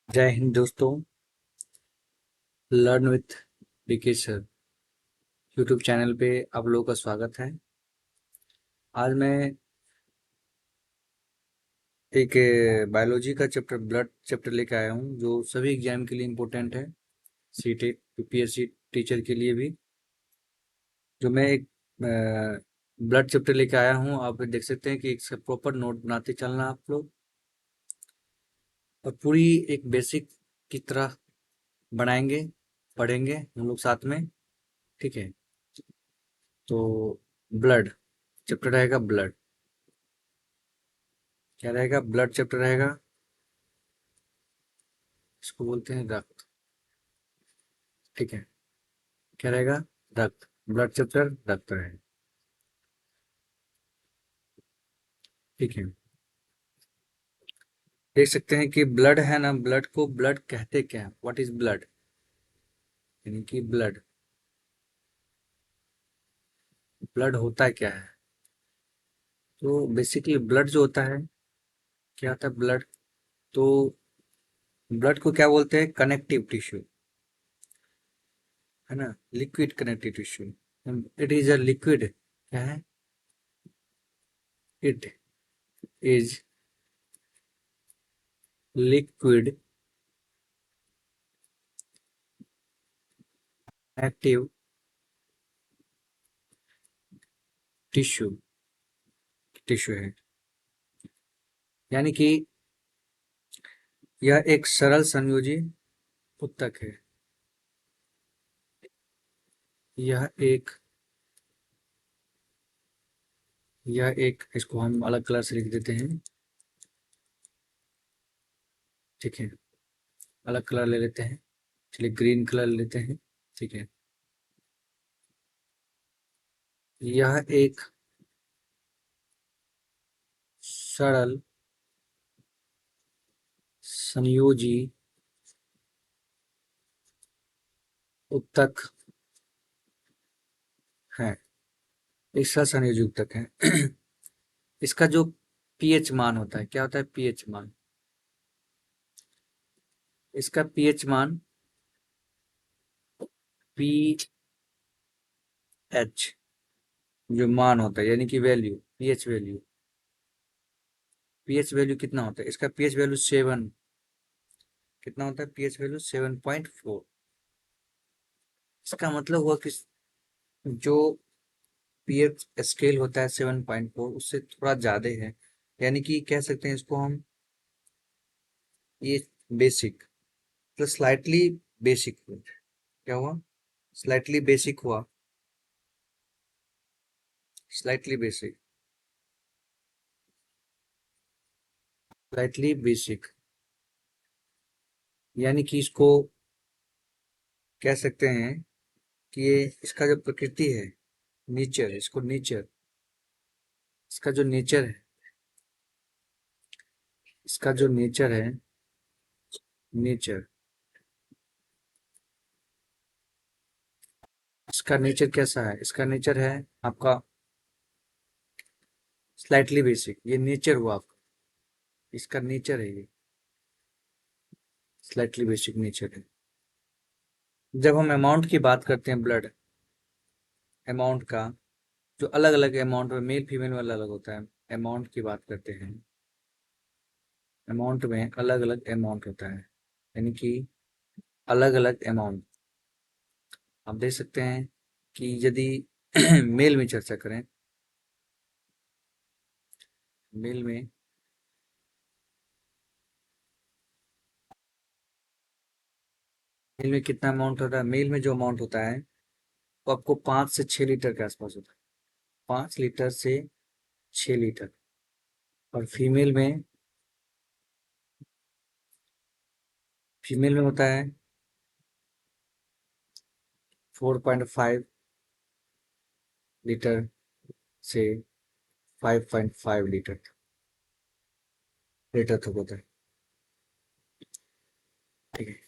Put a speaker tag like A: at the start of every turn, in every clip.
A: जय हिंद दोस्तों। Learn with DK sir YouTube channel पे आप लोगों का स्वागत है। आज मैं एक बायोलॉजी का चैप्टर ब्लड चैप्टर लेकर आया हूँ जो सभी एग्जाम के लिए इम्पोर्टेंट है। सीटेट यूपीएससी टीचर के लिए भी जो मैं एक ब्लड चैप्टर लेकर आया हूँ। आप देख सकते हैं कि इसका प्रॉपर नोट बनाते चलना आप लोग, और पूरी एक बेसिक की तरह बनाएंगे, पढ़ेंगे हम लोग साथ में। ठीक है, तो ब्लड चैप्टर रहेगा। ब्लड क्या रहेगा? ब्लड चैप्टर रहेगा। इसको बोलते हैं रक्त। ठीक है, क्या रहेगा? रक्त। ब्लड चैप्टर रक्त रहेगा। ठीक है, देख सकते हैं कि ब्लड है ना, ब्लड को ब्लड कहते क्या है? What is blood? यानी कि ब्लड ब्लड होता क्या है? तो बेसिकली ब्लड जो होता है, क्या होता है ब्लड? तो ब्लड को क्या बोलते हैं? कनेक्टिव टिश्यू, है ना, liquid connective tissue. It is a liquid. क्या है? It is liquid active tissue. Tissue है, यानी कि यह एक सरल संयोजी उत्तक है। यह एक इसको हम अलग कलर से लिख देते हैं। ठीक है, अलग कलर ले लेते हैं। चलिए ग्रीन कलर लेते हैं। ठीक है, यह एक सरल संयोजी उत्तक है। एक सरल संयोजी उत्तक है। इसका जो पीएच मान होता है, क्या होता है पीएच मान? इसका पीएच मान पीएच जो मान होता है, यानी कि value, pH value. PH value कितना होता है इसका? PH value 7। कितना होता है पीएच वैल्यू? 7.4। इसका मतलब हुआ कि जो पीएच स्केल होता है 7.4, उससे थोड़ा ज्यादा है। यानी कि कह सकते हैं इसको हम, ये बेसिक प्लस स्लाइटली बेसिक हुआ। क्या हुआ? स्लाइटली बेसिक हुआ। स्लाइटली बेसिक, स्लाइटली बेसिक, यानी कि इसको कह सकते हैं कि ये इसका जो प्रकृति है, नेचर, इसको नेचर, इसका जो नेचर है, इसका जो नेचर है, नेचर, इसका नेचर कैसा है? इसका नेचर है आपका स्लाइटली बेसिक। ये नेचर हुआ आपका, इसका नेचर है, ये स्लाइटली बेसिक नेचर है। जब हम अमाउंट की बात करते हैं, ब्लड अमाउंट का, जो अलग अलग अमाउंट में मेल फीमेल में अलग अलग होता है, अमाउंट की बात करते हैं। अमाउंट में अलग अलग अमाउंट होता है, यानी कि अलग अलग अमाउंट। आप देख सकते हैं कि यदि मेल में चर्चा करें, मेल में मेल में कितना अमाउंट होता है? मेल में जो अमाउंट होता है वो आपको 5 से 6 लीटर के आसपास होता है। 5 लीटर से 6 लीटर। और फीमेल में होता है 4.5 लीटर से 5.5 लीटर लीटर तक होता है। ठीक है,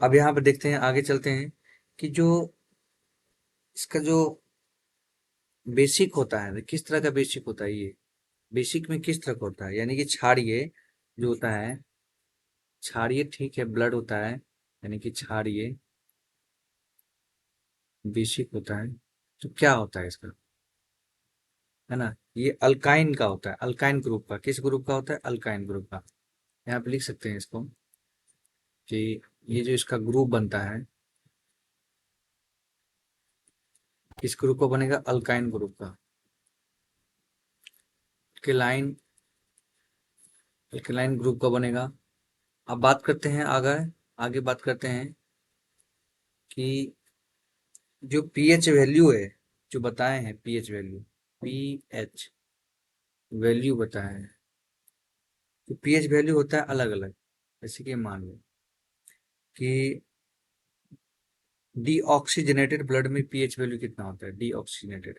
A: अब यहाँ पे देखते हैं, आगे चलते हैं कि जो इसका जो बेसिक होता है, किस तरह का बेसिक होता है ये? बेसिक में किस तरह का होता है? यानी कि क्षारीय जो होता है, क्षारीय ठीक है, ब्लड होता है, यानी कि क्षारीय बेसिक होता है। तो क्या होता है इसका, है ना, ये अल्काइन का होता है, अल्काइन ग्रुप का। किस ग्रुप का होता है? अल्काइन ग्रुप का। यहाँ पे लिख सकते हैं इसको कि ये जो इसका ग्रुप बनता है, किस ग्रुप का बनेगा? अल्काइन ग्रुप का। अल्केलाइन, अल्केलाइन ग्रुप का बनेगा। अब बात करते हैं आगे, आगे बात करते हैं कि जो पीएच वैल्यू है, जो बताए हैं पीएच वैल्यू, पीएच वैल्यू बताए हैं, तो पीएच वैल्यू होता है अलग अलग। जैसे कि मान लो कि डीऑक्सीजनेटेड ब्लड में पीएच वैल्यू कितना होता है? डीऑक्सीजनेटेड,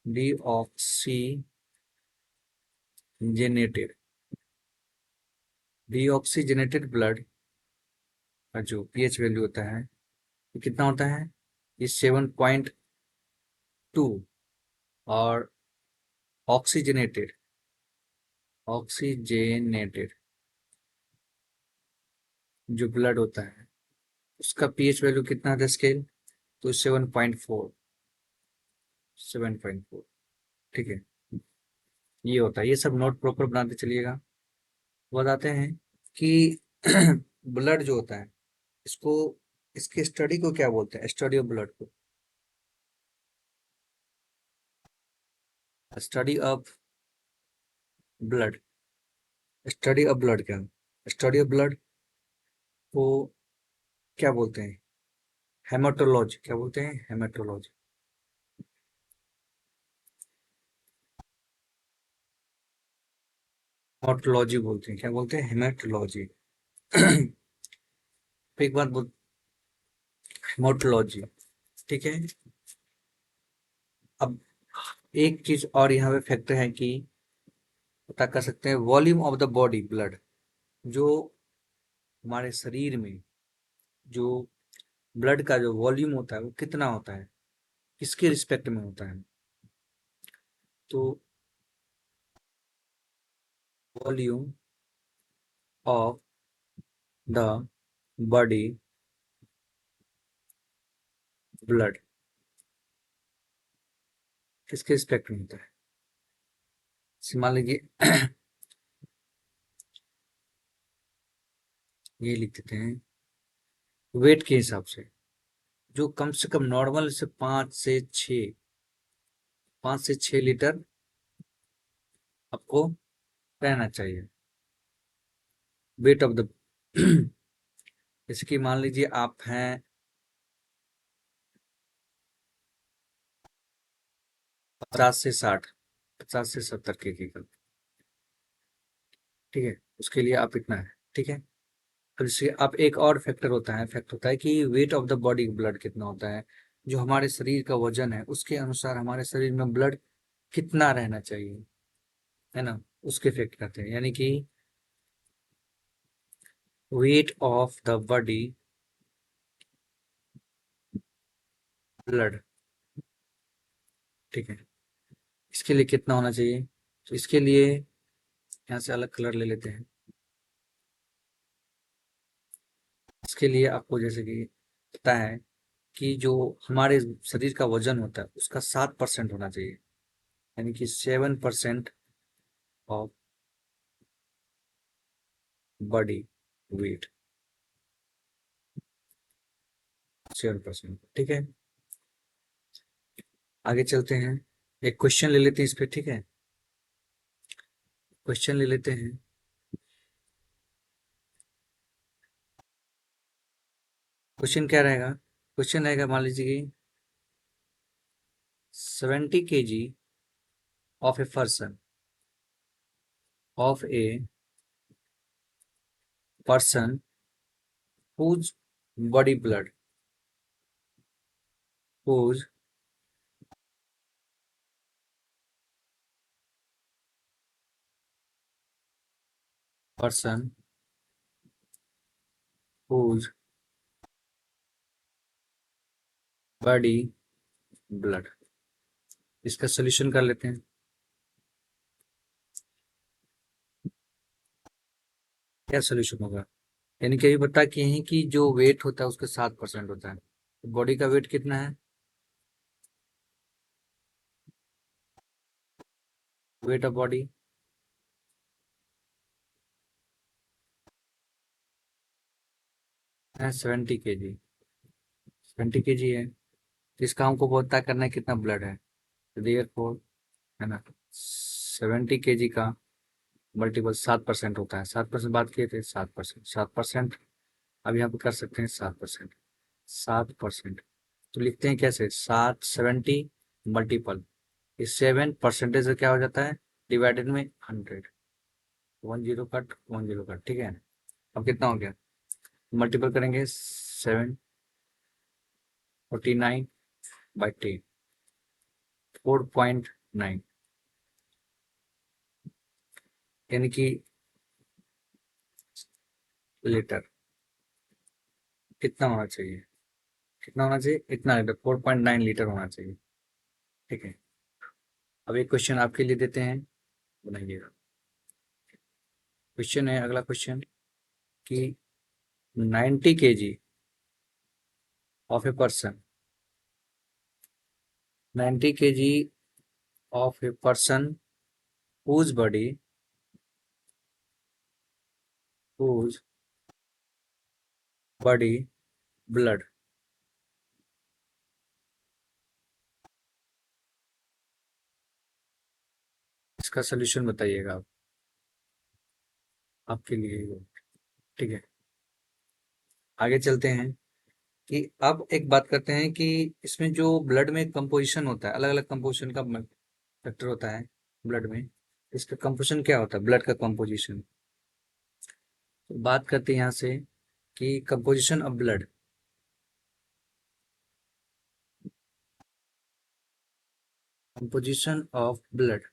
A: डीऑक्सीजनेटेड, डीऑक्सीजनेटेड ब्लड का जो पीएच वैल्यू होता है, ये कितना होता है? ये 7.2। और ऑक्सीजनेटेड, ऑक्सीजनेटेड जो ब्लड होता है, उसका पीएच वैल्यू कितना था स्केल? तो 7.4, 7.4। ठीक है, ये होता है। ये सब नोट प्रॉपर बनाते चलिएगा। बताते हैं कि ब्लड जो होता है, इसको, इसके स्टडी को क्या बोलते हैं? स्टडी ऑफ ब्लड को, study of blood, study of blood क्या, स्टडी ऑफ ब्लड को क्या बोलते हैं? हेमाटोलॉजी। क्या बोलते हैं? हेमाटोलॉजी। हेमाटोलॉजी बोलते हैं। क्या बोलते हैं? हेमाटोलॉजी। एक बात बोल, हेमाटोलॉजी। ठीक है। अब एक चीज और यहाँ पे फैक्टर है कि पता कर सकते हैं volume of the body blood, जो हमारे शरीर में जो ब्लड का जो वॉल्यूम होता है वो कितना होता है, किसके रिस्पेक्ट में होता है? तो volume of the body blood किसके रिस्पेक्ट में होता है? मान लीजिए ये लिख देते हैं वेट के हिसाब से, जो कम से कम नॉर्मल से 5 से 6 लीटर आपको रहना चाहिए, वेट ऑफ द जैसे कि मान लीजिए आप हैं 50 से 60, 50 से 70 के का, ठीक है, उसके लिए आप इतना है। ठीक है। फिर इससे आप एक और फैक्टर होता है, फैक्ट होता है कि weight of the body blood कितना होता है, जो हमारे शरीर का वजन है उसके अनुसार हमारे शरीर में ब्लड कितना रहना चाहिए, है ना, उसके इफेक्ट करते हैं। यानी कि weight of the body blood, ठीक है, इसके लिए कितना होना चाहिए? तो इसके लिए यहाँ से अलग कलर ले लेते हैं। इसके लिए आपको जैसे कि पता है कि जो हमारे शरीर का वजन होता है उसका 7% होना चाहिए, यानी कि 7% ऑफ बॉडी वेट, 7%। ठीक है। आगे चलते हैं, एक क्वेश्चन ले लेते हैं इस पे। ठीक है, क्वेश्चन ले लेते हैं। क्वेश्चन क्या रहेगा? क्वेश्चन रहेगा, मान लीजिए कि 70 kg of a person, of a person whose body blood, whose person whose body blood, इसका सोल्यूशन कर लेते हैं। क्या सोल्यूशन होगा? यानी कि अभी बता के हैं कि जो वेट होता है उसका 7% होता है, बॉडी का वेट कितना है? वेट ऑफ बॉडी है 70 kg। 70 kg है, तो इसका हमको पता करना है कितना ब्लड है। तो देयरफॉर, है ना, 70 kg का मल्टीपल 7% होता है। 7% बात किए थे, 7%, 7%। अब यहाँ पे कर सकते हैं 7%, 7%। तो लिखते हैं कैसे, 770 मल्टीपल, इस 7% से क्या हो जाता है, डिवाइडेड में 100, 10 कट 10 कट, ठीक है। अब कितना हो गया, मल्टीपल करेंगे 749/10, 4.9, यानी कि लीटर। कितना होना चाहिए, कितना होना चाहिए, इतना लीटर, 4.9 लीटर होना चाहिए, ठीक है। अब एक क्वेश्चन आपके लिए देते हैं, बनाइएगा। क्वेश्चन है, अगला क्वेश्चन, कि 90 kg of a person, 90 kg of a person whose body blood, इसका सोल्यूशन बताइएगा आप, आपके लिए वो, ठीक है। आगे चलते हैं कि अब एक बात करते हैं कि इसमें जो ब्लड में कंपोजिशन होता है, अलग अलग कंपोजिशन का फैक्टर होता है ब्लड में, इसका कंपोजिशन क्या होता है, ब्लड का कंपोजिशन। तो बात करते हैं यहाँ से कि composition of blood, composition of blood,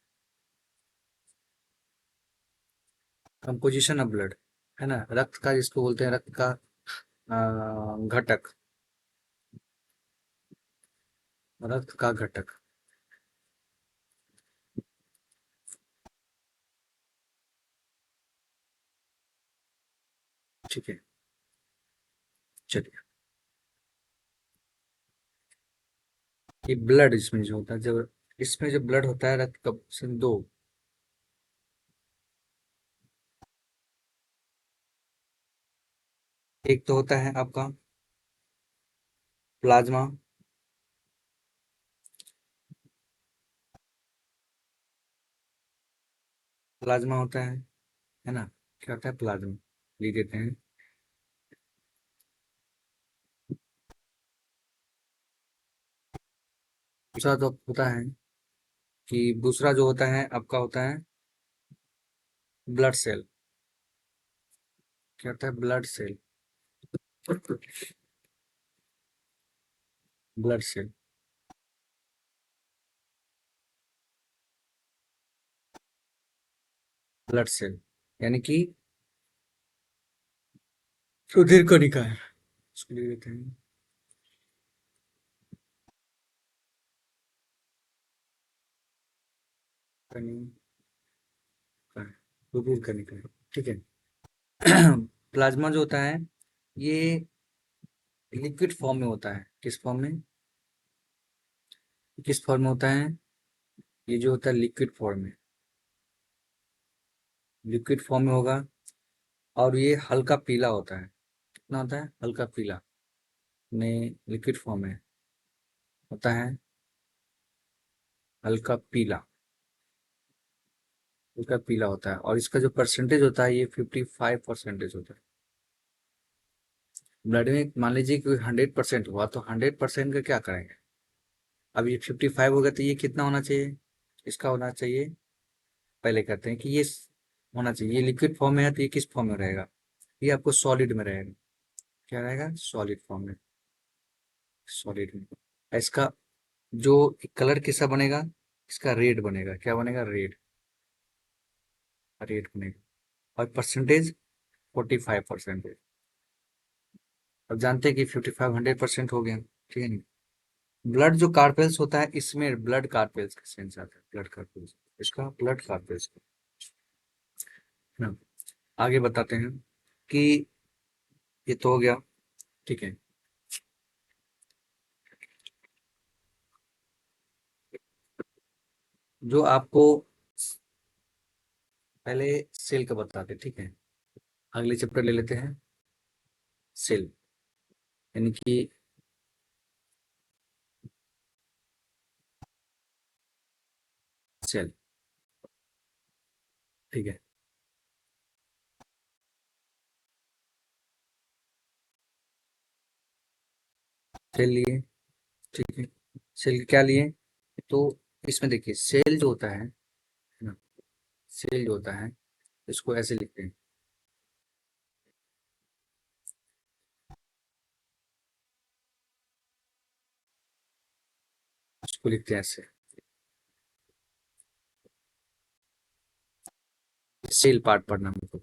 A: composition of blood, है ना, रक्त का जिसको बोलते हैं, रक्त का घटक, रक्त का घटक, ठीक है। चलिए, ये ब्लड इसमें जो होता है, जब इसमें जो ब्लड होता है, रक्त का ऑप्शन दो, एक तो होता है आपका प्लाज्मा, प्लाज्मा होता है ना, क्या होता है, प्लाज्मा, लिख देते हैं। दूसरा तो होता है कि दूसरा जो होता है आपका होता है ब्लड सेल, क्या होता है, blood cell, blood cell, blood cell, यानी कि रुधिर कणिका है, उसको लिख देते हैं, कणिका, रुधिर कणिका, ठीक है। प्लाज्मा जो होता है, ये लिक्विड फॉर्म में होता है, किस फॉर्म में, किस फॉर्म में होता है, ये जो होता है लिक्विड फॉर्म में, लिक्विड फॉर्म में होगा, और ये हल्का पीला होता है, कितना होता है, हल्का पीला, ने लिक्विड फॉर्म में होता है, हल्का पीला, हल्का पीला होता है, और इसका जो परसेंटेज होता है, ये 55% होता है। ब्लड में मान लीजिए कि 100% हुआ, तो 100% का क्या करेंगे, अब ये 55 होगा, तो ये कितना होना चाहिए, इसका होना चाहिए, पहले कहते हैं कि ये होना चाहिए, ये लिक्विड फॉर्म में है, तो ये किस फॉर्म में रहेगा, ये आपको सॉलिड में रहेगा, क्या रहेगा, सॉलिड फॉर्म में, सॉलिड में। इसका जो कलर कैसा बनेगा, इसका रेड बनेगा, क्या बनेगा, रेड, रेड बनेगा, और परसेंटेज 45%। अब जानते हैं कि 55 100% हो गया, ठीक है नहीं। ब्लड जो कार्पेल्स होता है, इसमें ब्लड कार्पेल्स का सेंस आता है, ब्लड कार्पेल्स, इसका ब्लड कार्पेल्स, है ना। आगे बताते हैं कि ये तो हो गया, ठीक है। जो आपको पहले सेल का बताते, ठीक है। अगले चैप्टर ले लेते हैं सेल, यानी कि सेल, ठीक है। सेल लिए, ठीक है। सेल क्या लिए? तो इसमें देखिए सेल जो होता है ना, सेल जो होता है इसको ऐसे लिखते हैं, इसको लिखते हैं ऐसे, सेल पार्ट पढ़ना हमको,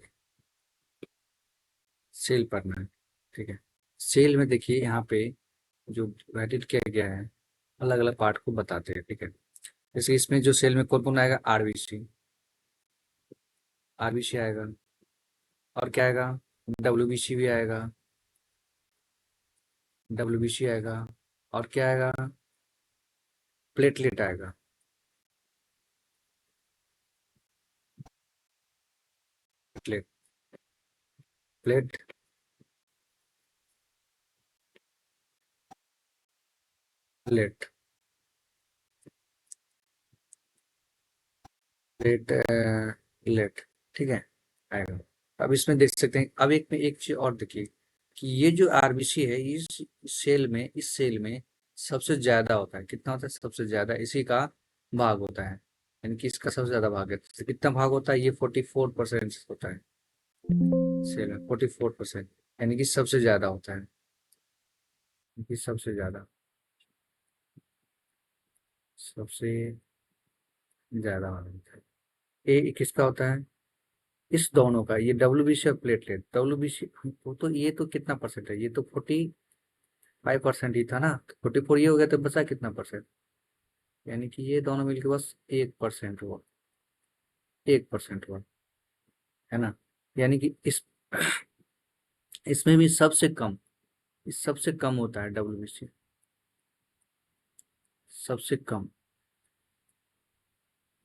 A: सेल पढ़ना है, ठीक है। सेल में देखिए यहाँ पे जो डिवाइडेड किया गया है, अलग अलग पार्ट को बताते हैं, ठीक है। जैसे इसमें जो सेल में कौन कौन आएगा, आरबीसी, आरबीसी आएगा, और क्या आएगा, डब्ल्यूबीसी भी आएगा, डब्ल्यूबीसी आएगा, और क्या आएगा, प्लेटलेट आएगा, plate, plate, plate, plate, plate, ठीक है, आएगा। अब इसमें देख सकते हैं, अब एक में एक चीज और देखिए कि ये जो आरबीसी है इस सेल में सबसे ज्यादा होता है, कितना होता है, सबसे ज्यादा इसी का भाग होता है, यानी कि इसका सबसे ज्यादा भाग है। तो कितना भाग होता है, ये 44% होता है सेल में, 44%, यानी कि सबसे ज्यादा होता है, यानी कि सबसे ज्यादा, सबसे ज्यादा भाग होता है। ए किसका होता है, इस दोनों का, ये डब्ल्यूबीसी और प्लेटलेट, डब्ल्यूबीसी वो तो, ये तो कितना परसेंट है, ये तो 45% ही था ना, 44 ये हो गया, तो बचा कितना परसेंट, यानी कि ये दोनों मिलके बस 1% हुआ, 1% हुआ, है ना। यानी कि इसमें भी सबसे कम, इस सबसे कम होता है डब्ल्यूबीसी, सबसे कम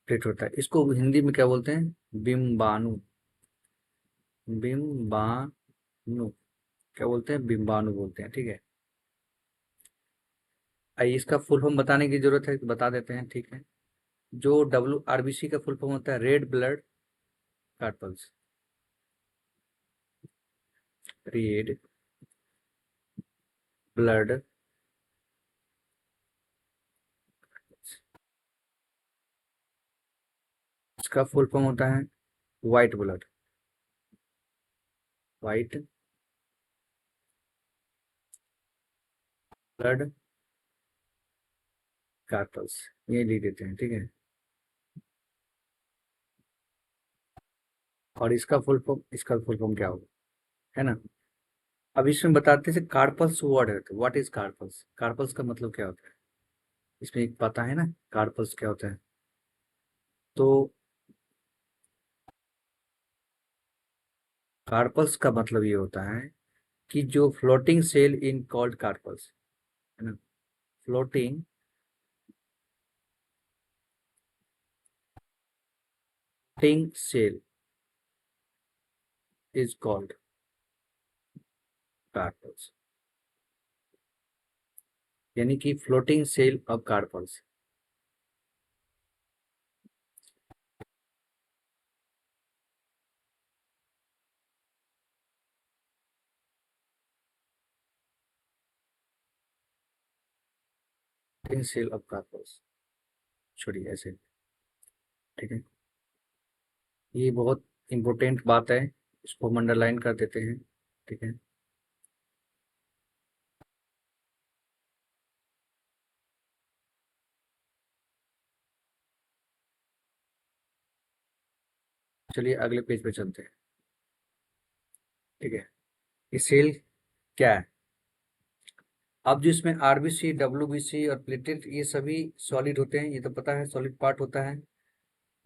A: रेट होता है। इसको हिंदी में क्या बोलते हैं, बिम्बाणु, बिम्बाणु, क्या बोलते हैं, बिम्बाणु बोलते हैं, ठीक है। आइए इसका फुल फॉर्म बताने की जरूरत है तो बता देते हैं, ठीक है। जो डब्ल्यू आरबीसी का फुल फॉर्म होता है red blood carpals, red blood, इसका फुल फॉर्म होता है white blood, white blood carpals, ये लिख देते हैं, ठीक है। और इसका फुल फॉर्म क्या होगा, है ना। अब इसमें बताते हैं कार्पल्स वर्ड है, तो व्हाट इज कार्पल्स, कार्पल्स का मतलब क्या होता है, इसमें एक पता है ना, कार्पल्स क्या होता है। तो कार्पल्स का मतलब ये होता है कि जो floating cell in called carpels, है ना, floating floating cell is called carpels, यानी कि floating cell of carpels, floating cell of carpels, छोड़िए ऐसे, ठीक है। ये बहुत इंपॉर्टेंट बात है, इसको हम अंडरलाइन कर देते हैं, ठीक है। चलिए अगले पेज पे चलते हैं, ठीक है। ये सेल क्या है, अब जो इसमें आरबीसी, डब्ल्यूबीसी और प्लेटलेट, ये सभी सॉलिड होते हैं, ये तो पता है, सॉलिड पार्ट होता है।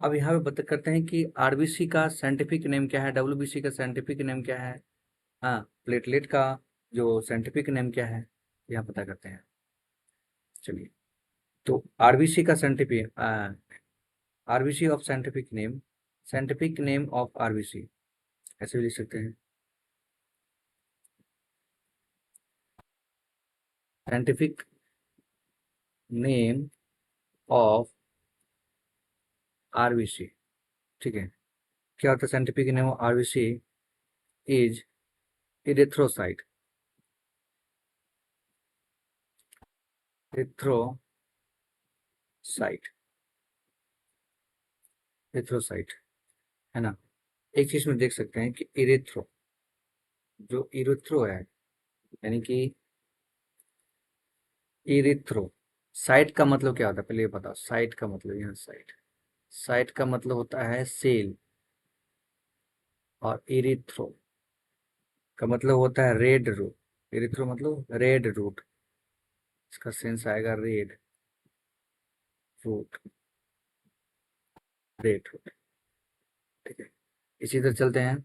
A: अब यहाँ पे बता करते हैं कि आरबीसी का साइंटिफिक नेम क्या है, डब्ल्यूबीसी का साइंटिफिक नेम क्या है, हाँ प्लेटलेट का जो साइंटिफिक नेम क्या है, यहाँ पता करते हैं। चलिए, तो आरबीसी का scientific, RBC of scientific name of RBC, ऐसे भी लिख सकते हैं। साइंटिफिक नेम ऑफ आरबीसी, ठीक है। क्या होता है scientific name of RBC? Is erythrocyte, erythrocyte, erythrocyte, है ना। एक चीज में देख सकते हैं कि इरिथ्रो, जो इरिथ्रो है, यानी कि इरिथ्रो, साइट का मतलब क्या होता है पहले ये बताओ। साइट का मतलब, यहाँ साइट, साइट का मतलब होता है सेल, और इरिथ्रो का मतलब होता है रेड रूट। इरिथ्रो मतलब रेड रूट, इसका सेंस आएगा रेड रूट, रेड रूट, ठीक है। इसी तरह चलते हैं।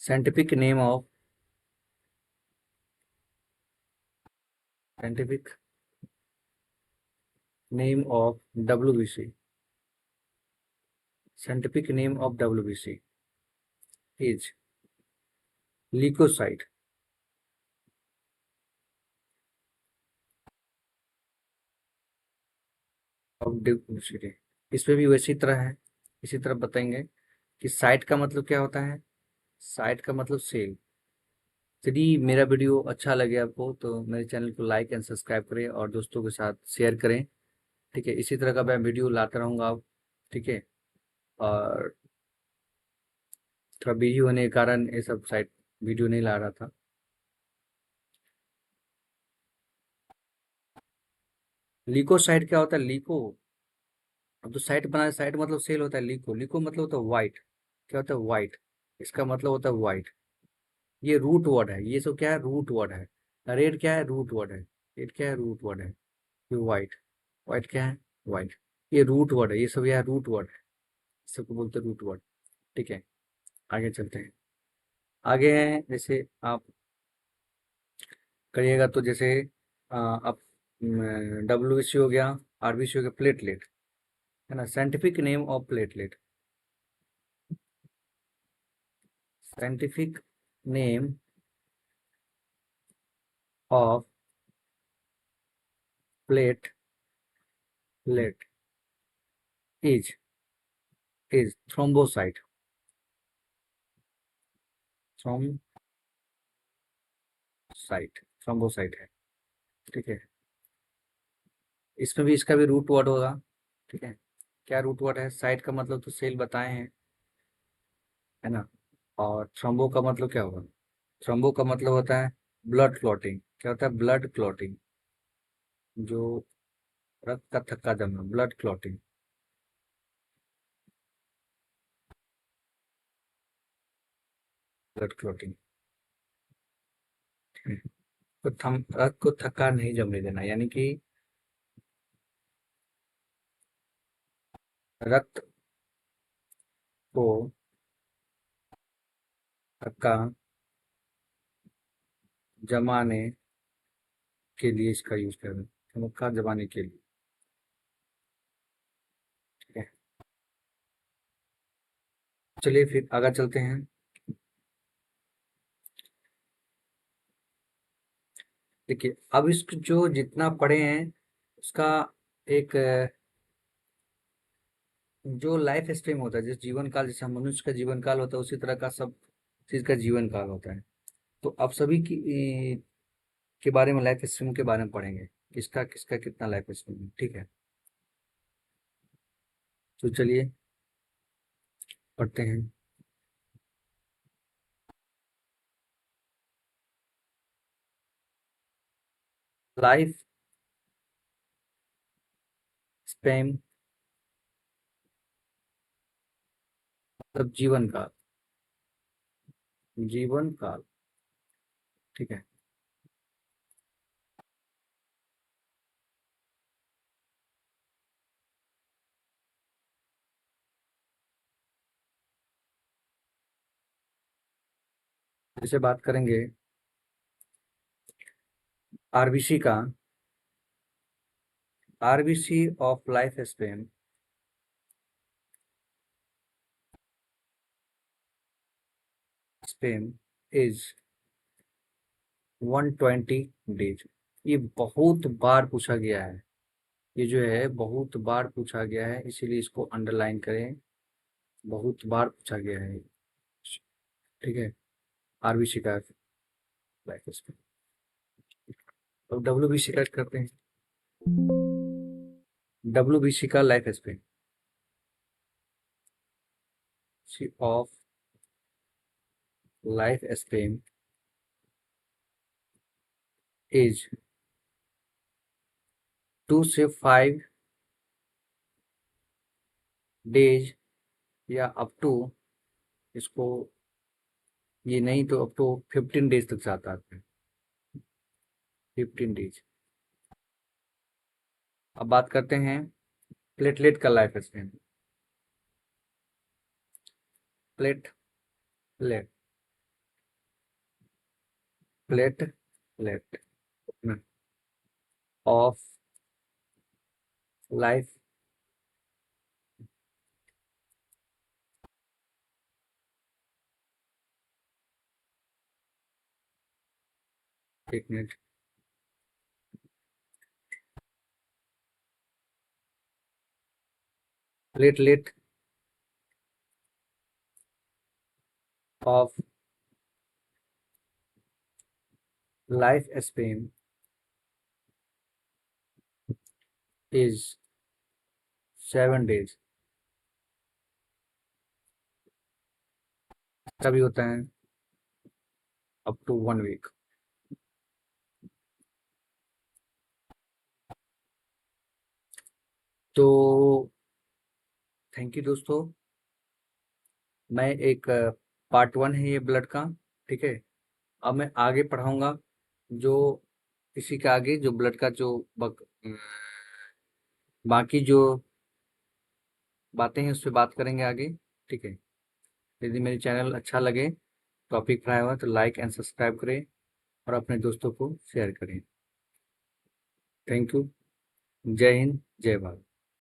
A: Scientific name of, scientific name of WBC, scientific name of WBC is leucocyte of WBC. इसमें भी वैसी तरह है, इसी तरह बताएंगे कि साइट का मतलब क्या होता है। साइट का मतलब सेल। यदि मेरा वीडियो अच्छा लगे आपको तो मेरे चैनल को लाइक एंड सब्सक्राइब करें और दोस्तों के साथ शेयर करें, ठीक है। इसी तरह का मैं वीडियो लाता रहूँगा आप, ठीक है। और थोड़ा बिजी होने के कारण ये सब साइट वीडियो नहीं ला रहा था। लिको साइट क्या होता है? लिको, अब तो साइट बना, साइट मतलब सेल होता है। लिको, लिको मतलब होता है व्हाइट। क्या होता है? व्हाइट, इसका मतलब होता है व्हाइट। ये रूट वर्ड है, ये सब क्या है? रूट वर्ड है। रेड क्या है? रूट वर्ड है। रेड क्या है? रूट वर्ड है। ये व्हाइट, व्हाइट क्या है? व्हाइट। ये रूट वर्ड है, ये सब यह रूट वर्ड है, सबको बोलते हैं रूट वर्ड, ठीक है। आगे चलते हैं। आगे हैं, जैसे आप करिएगा तो जैसे आप डब्ल्यूबीसी हो गया, आरबीसी हो गया, प्लेटलेट, है ना। Scientific name of platelet, scientific name of platelet is thrombocyte, thrombocyte है, ठीक है। इसमें भी इसका भी रूट वर्ड होगा, ठीक है। क्या रूट वर्ड है? साइट का मतलब तो सेल बताए हैं, है ना। और थ्रोम्बो का मतलब क्या होगा? थ्रोम्बो का मतलब होता है ब्लड क्लॉटिंग। क्या होता है? ब्लड क्लॉटिंग, जो रक्त का थक्का जमना, ब्लड क्लॉटिंग, ब्लड क्लॉटिंग। तो रक्त को थक्का नहीं जमने देना, यानी कि रक्त को थक्का जमाने के लिए इसका यूज करना, थक्का जमाने के लिए, ठीक है। चलिए फिर आगे चलते हैं। देखिए, अब इसको जो जितना पढ़े हैं उसका एक जो लाइफ स्ट्रीम होता है, जिस जीवन काल, जैसे मनुष्य का जीवन काल होता है, उसी तरह का सब चीज का जीवन काल होता है। तो अब सभी की के बारे में, लाइफ स्ट्रीम के बारे में पढ़ेंगे, किसका किसका कितना लाइफ स्ट्रीम है, ठीक है। तो चलिए पढ़ते हैं। लाइफ स्पेम मतलब जीवन काल, जीवन काल, ठीक है। जैसे बात करेंगे आरबीसी का, RBC of life span is 120 days. ये बहुत बार पूछा गया है, ये जो है बहुत बार पूछा गया है, इसीलिए इसको अंडरलाइन करें। बहुत बार पूछा गया है, ठीक है। आरबीसी का लाइफ स्पेन। अब डब्ल्यूबीसी का करते हैं। डब्ल्यूबीसी का life span of life span is 2 से 5 डेज, या अप टू, इसको ये नहीं तो अप टू 15 डेज तक जाता है। 15 डेज। अब बात करते हैं प्लेटलेट का life span. Platelet platelet of life, एक minute, platelet of life span is 7 days. तभी होता है अप टू 1 वीक। तो थैंक यू दोस्तों। मैं एक पार्ट 1 है ये ब्लड का, ठीक है। अब मैं आगे पढ़ाऊंगा जो इसी के आगे जो ब्लड का जो बाकी जो बातें हैं उस पर बात करेंगे आगे, ठीक है। यदि मेरे चैनल अच्छा लगे, टॉपिक पढ़ाया हुआ, तो लाइक एंड सब्सक्राइब करें और अपने दोस्तों को शेयर करें। Thank you. जय हिंद, जय भारत।